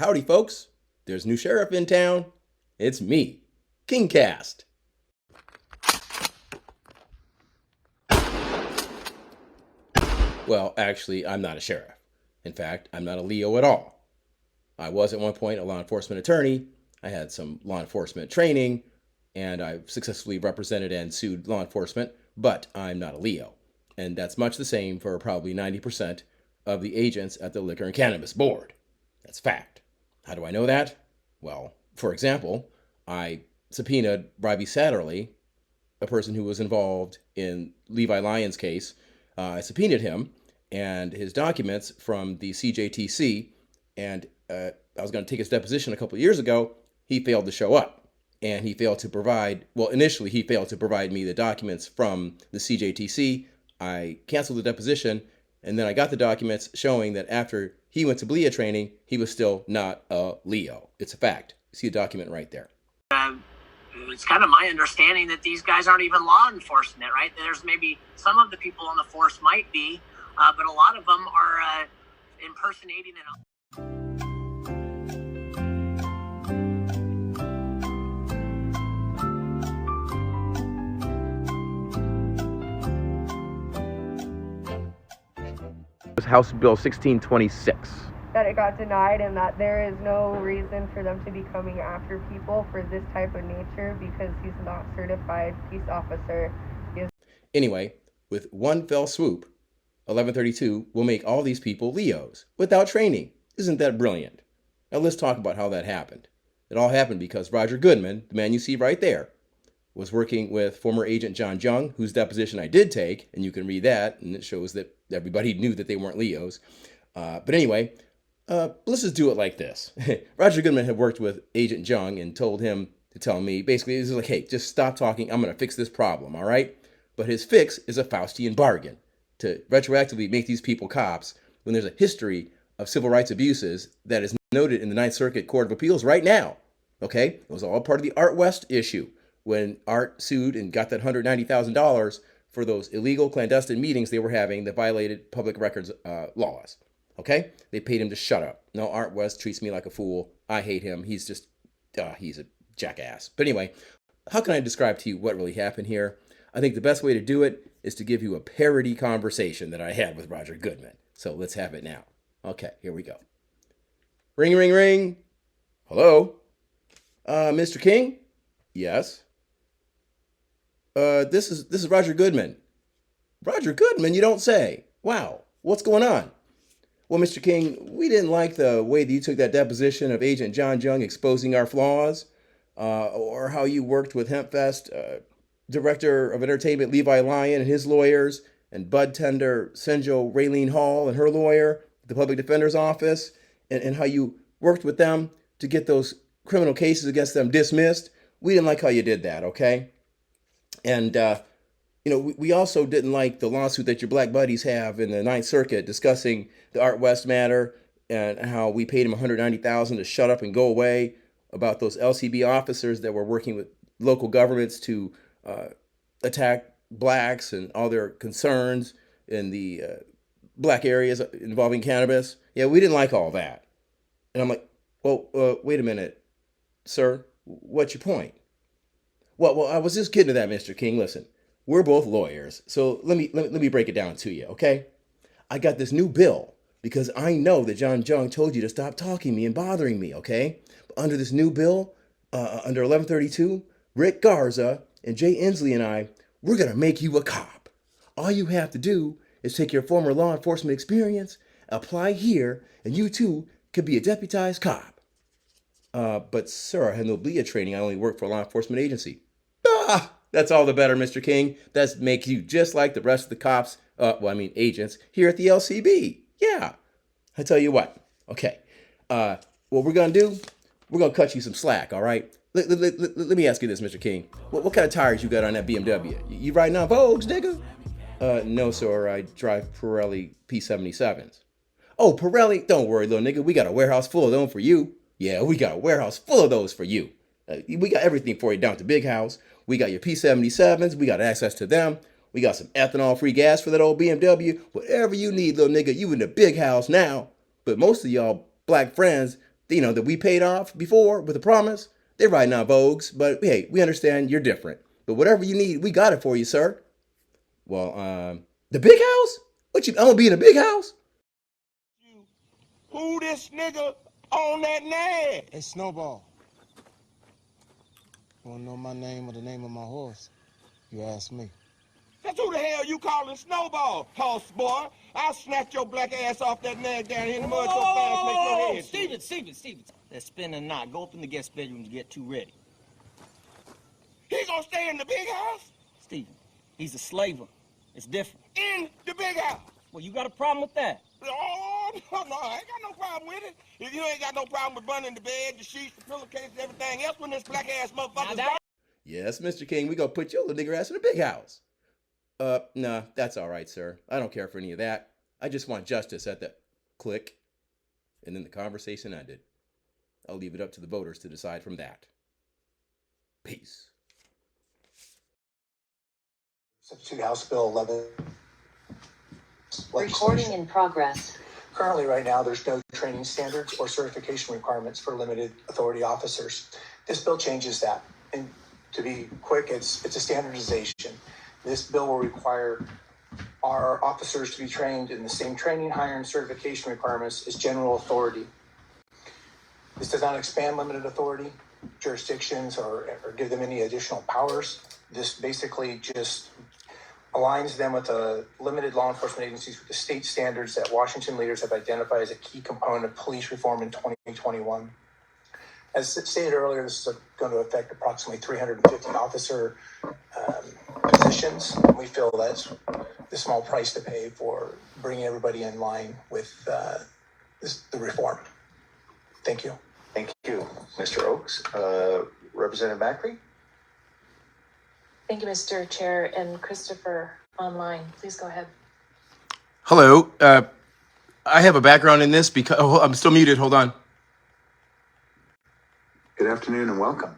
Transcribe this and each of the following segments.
Howdy, folks. There's a new sheriff in town. It's me, KingCast. Well, actually, I'm not a sheriff. In fact, I'm not a Leo at all. I was at one point a law enforcement attorney. I had some law enforcement training, and I've successfully represented and sued law enforcement, but I'm not a Leo. And that's much the same for probably 90% of the agents at the Liquor and Cannabis Board. That's fact. How do I know that? Well, for example, I subpoenaed Robbie Satterley, a person who was involved in Levi Lyons' case. I subpoenaed him and his documents from the CJTC, and I was going to take his deposition a couple of years ago. He failed to show up, and he failed to provide, well, initially he failed to provide me the documents from the CJTC. I canceled the deposition, and then I got the documents showing that after he went to BLEA training, he was still not a Leo. It's a fact. See the document right there. It's kind of my understanding that these guys aren't even law enforcement, right? There's maybe some of the people on the force might be, but a lot of them are impersonating an... House Bill 1626. That it got denied and that there is no reason for them to be coming after people for this type of nature because he's not certified peace officer. Anyway, with one fell swoop, 1132 will make all these people Leos without training. Isn't that brilliant? Now let's talk about how that happened. It all happened because Roger Goodman, the man you see right there, was working with former agent John Jung, whose deposition I did take, and you can read that, and it shows that everybody knew that they weren't Leos. But anyway, let's just do it like this. Roger Goodman had worked with Agent Jung and told him to tell me, basically, this is like, hey, just stop talking. I'm going to fix this problem, all right? But his fix is a Faustian bargain to retroactively make these people cops when there's a history of civil rights abuses that is noted in the Ninth Circuit Court of Appeals right now, okay? It was all part of the Art West issue when Art sued and got that $190,000 for those illegal clandestine meetings they were having that violated public records laws. Okay? They paid him to shut up. No, Art West treats me like a fool. I hate him. He's just, he's a jackass. But anyway, how can I describe to you what really happened here? I think the best way to do it is to give you a parody conversation that I had with Roger Goodman. So let's have it now. Okay, here we go. Ring, ring, ring. Hello? Mr. King? Yes. This is Roger Goodman. Roger Goodman, you don't say. Wow, what's going on? Well, Mr. King, we didn't like the way that you took that deposition of Agent John Jung exposing our flaws, or how you worked with HempFest, Director of Entertainment Levi Lyon and his lawyers, and bud tender Senjo Raylene Hall and her lawyer at the Public Defender's Office, and how you worked with them to get those criminal cases against them dismissed. We didn't like how you did that, okay? And, we also didn't like the lawsuit that your black buddies have in the Ninth Circuit discussing the Art West matter and how we paid him $190,000 to shut up and go away about those LCB officers that were working with local governments to attack blacks and all their concerns in the black areas involving cannabis. Yeah, we didn't like all that. And I'm like, well, wait a minute, sir, what's your point? Well, I was just getting to that, Mr. King. Listen, we're both lawyers, so let me break it down to you, okay? I got this new bill because I know that John Jung told you to stop talking to me and bothering me, okay? But under this new bill, under 1132, Rick Garza and Jay Inslee and I, we're gonna make you a cop. All you have to do is take your former law enforcement experience, apply here, and you too could be a deputized cop. But sir, I had no BLEA training. I only work for a law enforcement agency. That's all the better, Mr. King. That makes you just like the rest of the cops, agents here at the LCB. Yeah. I tell you what. Okay. What we're going to do, we're going to cut you some slack, all right? Let me ask you this, Mr. King. What kind of tires you got on that BMW? You riding on Vogues, nigga? No, sir. I drive Pirelli P77s. Oh, Pirelli? Don't worry, little nigga. We got a warehouse full of them for you. Yeah, we got a warehouse full of those for you. We got everything for you down to Big House. We got your P77s. We got access to them. We got some ethanol-free gas for that old BMW. Whatever you need, little nigga, you in the Big House now. But most of y'all black friends, that we paid off before with a promise. They're riding on Vogues, but hey, we understand you're different. But whatever you need, we got it for you, sir. Well, the big house? I'm gonna be in a big house? Who this nigga on that nag? Hey, Snowball. You wanna know my name or the name of my horse? You ask me. That's who the hell you calling Snowball, horse boy. I'll snatch your black ass off that nag down here in the mud so fast make your head. Steven. Let's spin a knot. Go up in the guest bedroom to get too ready. He gonna stay in the big house? Steven, he's a slaver. It's different. In the big house? Well, you got a problem with that? Oh, no, I ain't got no problem with it. If you ain't got no problem with burning the bed, the sheets, the pillowcase, and everything else when this black ass motherfucker's gone. Yes, Mr. King, we gonna put your little nigger ass in a big house. Nah, that's all right, sir. I don't care for any of that. I just want justice at the click. And then the conversation ended. I'll leave it up to the voters to decide from that. Peace. Substitute House Bill 11. Recording in progress. Currently, right now, there's no training standards or certification requirements for limited authority officers. This bill changes that. And to be quick, it's a standardization. This bill will require our officers to be trained in the same training, hire, and certification requirements as general authority. This does not expand limited authority jurisdictions or give them any additional powers. This basically just aligns them with the limited law enforcement agencies with the state standards that Washington leaders have identified as a key component of police reform in 2021. As stated earlier, this is going to affect approximately 350 officer positions. We feel that's the small price to pay for bringing everybody in line with the reform. Thank you. Thank you, Mr. Oakes. Representative Macri? Thank you, Mr. Chair, and Christopher online. Please go ahead. Hello. I have a background in this because I'm still muted. Hold on. Good afternoon and welcome.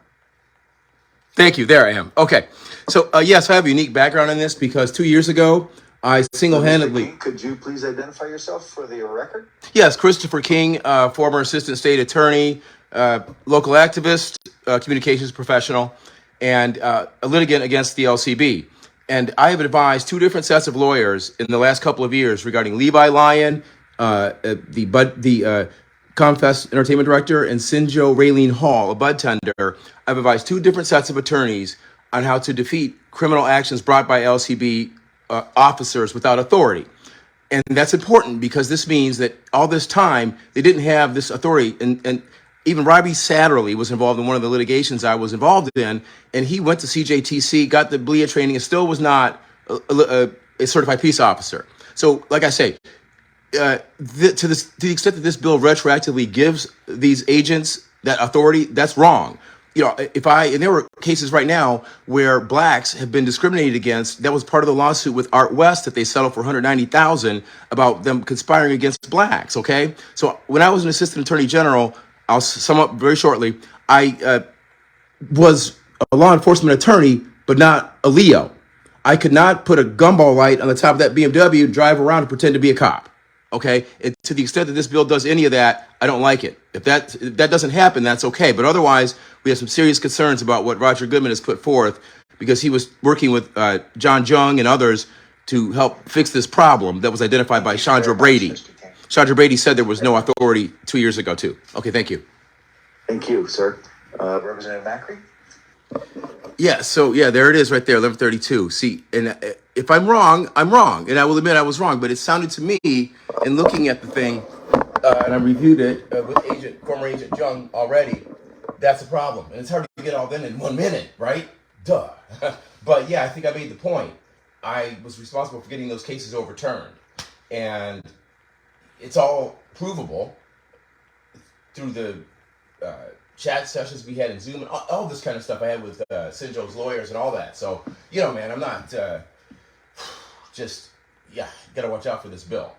Thank you. There I am. Okay. So, yes, I have a unique background in this because 2 years ago, I single-handedly... Could you please identify yourself for the record? Yes, Christopher King, former assistant state attorney, local activist, communications professional, and a litigant against the LCB. And I have advised two different sets of lawyers in the last couple of years regarding Levi Lyon, the Comfest entertainment director, and Sinjo Raylene Hall, a bud tender. I've advised two different sets of attorneys on how to defeat criminal actions brought by LCB officers without authority. And that's important because this means that all this time they didn't have this authority. And even Robbie Satterley was involved in one of the litigations I was involved in, and he went to CJTC, got the BLEA training, and still was not a certified peace officer. So, like I say, to the extent that this bill retroactively gives these agents that authority, that's wrong. And there were cases right now where blacks have been discriminated against. That was part of the lawsuit with Art West that they settled for $190,000 about them conspiring against blacks. Okay, so when I was an assistant attorney general, I'll sum up very shortly. I was a law enforcement attorney, but not a Leo. I could not put a gumball light on the top of that BMW, drive around, and pretend to be a cop. Okay, and to the extent that this bill does any of that, I don't like it. If that doesn't happen, that's okay. But otherwise, we have some serious concerns about what Roger Goodman has put forth because he was working with John Jung and others to help fix this problem that was identified by Chandra Brady. Chandra Brady said there was no authority 2 years ago, too. Okay, thank you. Thank you, sir. Representative Macri? Yeah, so, there it is right there, 1132. See, and if I'm wrong, I'm wrong. And I will admit I was wrong. But it sounded to me, in looking at the thing, and I reviewed it with former Agent Jung already, that's a problem. And it's hard to get all that in 1 minute, right? Duh. But, I think I made the point. I was responsible for getting those cases overturned. And it's all provable through the chat sessions we had in Zoom and all this kind of stuff I had with Sinjo's lawyers and all that. So, man, I'm not gotta watch out for this bill.